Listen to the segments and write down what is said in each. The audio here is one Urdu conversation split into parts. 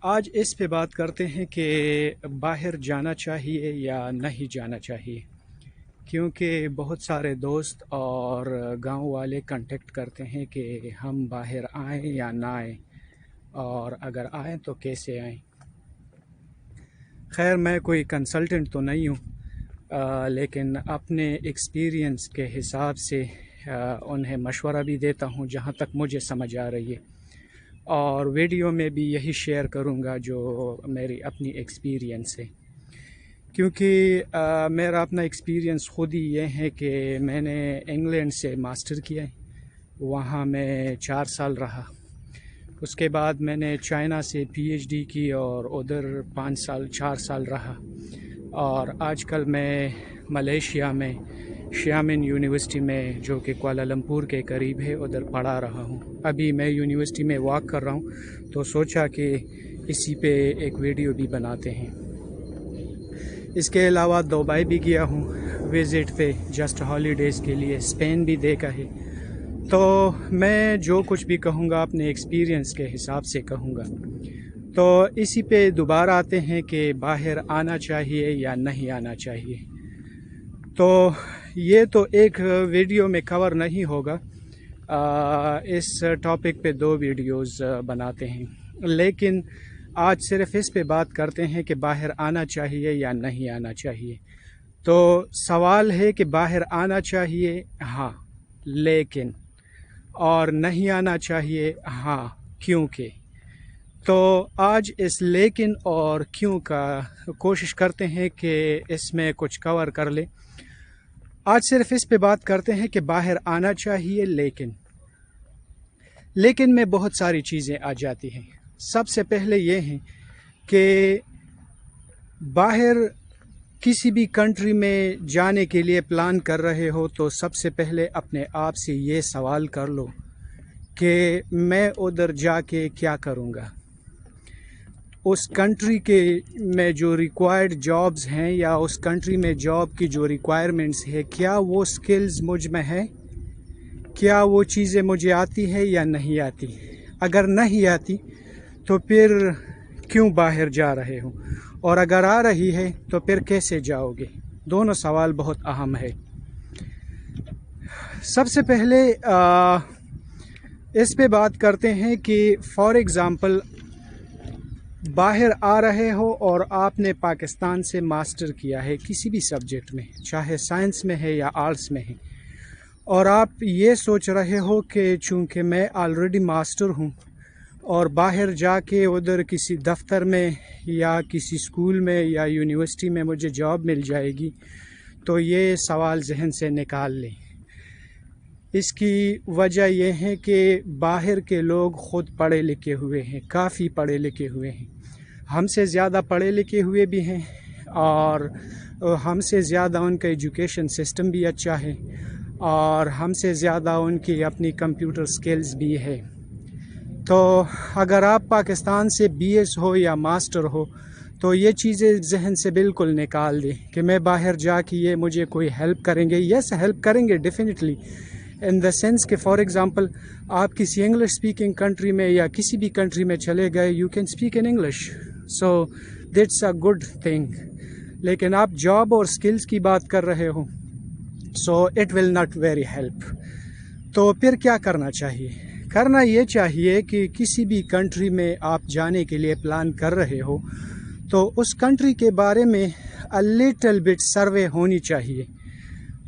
آج اس پہ بات کرتے ہیں کہ باہر جانا چاہیے یا نہیں جانا چاہیے، کیونکہ بہت سارے دوست اور گاؤں والے کانٹیکٹ کرتے ہیں کہ ہم باہر آئیں یا نہ آئیں، اور اگر آئیں تو کیسے آئیں۔ خیر، میں کوئی کنسلٹنٹ تو نہیں ہوں، لیکن اپنے ایکسپیرینس کے حساب سے انہیں مشورہ بھی دیتا ہوں جہاں تک مجھے سمجھ آ رہی ہے، اور ویڈیو میں بھی یہی شیئر کروں گا جو میری اپنی ایکسپیرینس ہے، کیونکہ میرا اپنا ایکسپیرینس خود ہی یہ ہے کہ میں نے انگلینڈ سے ماسٹر کیا ہے، وہاں میں 4 سال رہا۔ اس کے بعد میں نے چائنا سے پی ایچ ڈی کی اور ادھر 4 سال رہا، اور آج کل میں ملیشیا میں شیامن یونیورسٹی میں، جو کہ کوالالمپور کے قریب ہے، ادھر پڑھا رہا ہوں۔ ابھی میں یونیورسٹی میں واک کر رہا ہوں، تو سوچا کہ اسی پہ ایک ویڈیو بھی بناتے ہیں۔ اس کے علاوہ دبئی بھی گیا ہوں وزٹ پہ، جسٹ ہالیڈیز کے لیے، اسپین بھی دیکھا ہے۔ تو میں جو کچھ بھی کہوں گا اپنے ایکسپیرینس کے حساب سے کہوں گا۔ تو اسی پہ دوبارہ آتے ہیں کہ باہر آنا چاہیے یا نہیں آنا چاہیے۔ تو یہ تو ایک ویڈیو میں کور نہیں ہوگا، اس ٹاپک پہ 2 ویڈیوز بناتے ہیں، لیکن آج صرف اس پہ بات کرتے ہیں کہ باہر آنا چاہیے یا نہیں آنا چاہیے۔ تو سوال ہے کہ باہر آنا چاہیے، ہاں، لیکن، اور نہیں آنا چاہیے، ہاں، کیونکہ۔ تو آج اس لیکن اور کیوں کا کوشش کرتے ہیں کہ اس میں کچھ کور کر لیں۔ آج صرف اس پہ بات کرتے ہیں کہ باہر آنا چاہیے، لیکن میں بہت ساری چیزیں آ جاتی ہیں۔ سب سے پہلے یہ ہیں کہ باہر کسی بھی کنٹری میں جانے کے لیے پلان کر رہے ہو تو سب سے پہلے اپنے آپ سے یہ سوال کر لو کہ میں ادھر جا کے کیا کروں گا۔ اس کنٹری کے میں جو ریکوائرڈ جابز ہیں یا اس کنٹری میں جاب کی جو ریکوائرمنٹس ہے، کیا وہ سکلز مجھ میں ہے؟ کیا وہ چیزیں مجھے آتی ہے یا نہیں آتی؟ اگر نہیں آتی تو پھر کیوں باہر جا رہے ہو، اور اگر آ رہی ہے تو پھر کیسے جاؤ گے؟ دونوں سوال بہت اہم ہے۔ سب سے پہلے اس پہ بات کرتے ہیں کہ فار ایگزامپل باہر آ رہے ہو اور آپ نے پاکستان سے ماسٹر کیا ہے کسی بھی سبجیکٹ میں، چاہے سائنس میں ہے یا آرٹس میں ہے، اور آپ یہ سوچ رہے ہو کہ چونکہ میں آلریڈی ماسٹر ہوں اور باہر جا کے ادھر کسی دفتر میں یا کسی اسکول میں یا یونیورسٹی میں مجھے جاب مل جائے گی، تو یہ سوال ذہن سے نکال لیں۔ اس کی وجہ یہ ہے کہ باہر کے لوگ خود پڑھے لکھے ہوئے ہیں، کافی پڑھے لکھے ہوئے ہیں، ہم سے زیادہ پڑھے لکھے ہوئے بھی ہیں، اور ہم سے زیادہ ان کا ایجوکیشن سسٹم بھی اچھا ہے، اور ہم سے زیادہ ان کی اپنی کمپیوٹر سکلز بھی ہے۔ تو اگر آپ پاکستان سے بی ایس ہو یا ماسٹر ہو تو یہ چیزیں ذہن سے بالکل نکال دیں کہ میں باہر جا کے یہ مجھے کوئی ہیلپ کریں گے۔ یس، ہیلپ کریں گے ڈیفینیٹلی، ان دا سینس کہ فار ایگزامپل آپ کسی انگلش اسپیکنگ کنٹری میں یا کسی بھی کنٹری میں چلے گئے، you can speak in English, so that's a good thing. لیکن آپ جاب اور سکلز کی بات کر رہے ہو، so it will not very help. تو پھر کیا کرنا چاہیے؟ کرنا یہ چاہیے کہ کسی بھی کنٹری میں آپ جانے کے لیے پلان کر رہے ہو تو اس کنٹری کے بارے میں a little bit سروے ہونی چاہیے۔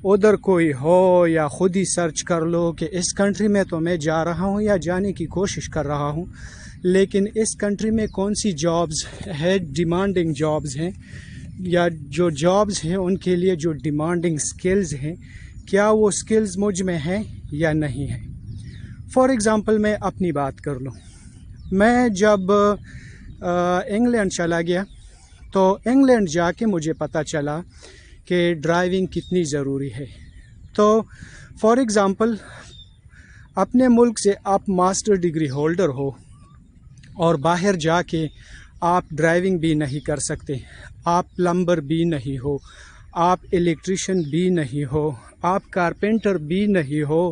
ادھر کوئی ہو یا خود ہی سرچ کر لو کہ اس کنٹری میں تو میں جا رہا ہوں یا جانے کی کوشش کر رہا ہوں، لیکن اس کنٹری میں کون سی جابز ہے، ڈیمانڈنگ جابز ہیں، یا جو جابز ہیں ان کے لیے جو ڈیمانڈنگ سکلز ہیں، کیا وہ سکلز مجھ میں ہیں یا نہیں ہیں۔ فار ایگزامپل میں اپنی بات کر لوں، میں جب انگلینڈ چلا گیا تو انگلینڈ جا کے مجھے پتہ چلا کہ ڈرائیونگ کتنی ضروری ہے۔ تو فار ایگزامپل اپنے ملک سے آپ ماسٹر ڈگری ہولڈر ہو اور باہر جا کے آپ ڈرائیونگ بھی نہیں کر سکتے، آپ پلمبر بھی نہیں ہو، آپ الیکٹریشین بھی نہیں ہو، آپ کارپینٹر بھی نہیں ہو،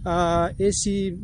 AC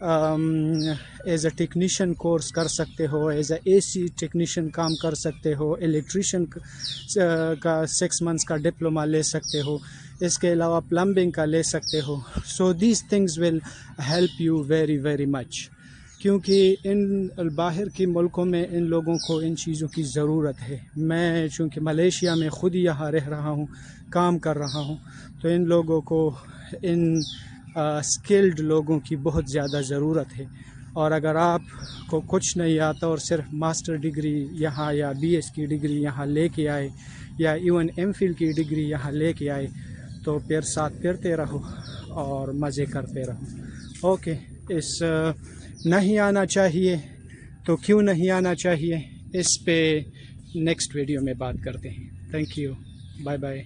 as a technician course کر سکتے ہو، ایز اے AC ٹیکنیشین کام کر سکتے ہو، الیکٹریشین کا 6 months کا ڈپلوما لے سکتے ہو، اس کے علاوہ پلمبنگ کا لے سکتے ہو. So these things will help you very very much, کیونکہ ان باہر کے ملکوں میں ان لوگوں کو ان چیزوں کی ضرورت ہے. میں چونکہ ملیشیا میں خود ہی یہاں رہ رہا ہوں، کام کر رہا ہوں، تو ان لوگوں کو ان اسکلڈ لوگوں کی بہت زیادہ ضرورت ہے. اور اگر آپ کو کچھ نہیں آتا اور صرف ماسٹر ڈگری یہاں یا BS کی ڈگری یہاں لے کے آئے یا ایون MPhil کی ڈگری یہاں لے کے آئے تو پھر ساتھ پھرتے رہو اور مزے کرتے رہو. اوکے، اس نہیں آنا چاہیے تو کیوں نہیں آنا چاہیے، اس پہ نیکسٹ ویڈیو میں بات کرتے ہیں. Thank you, bye bye.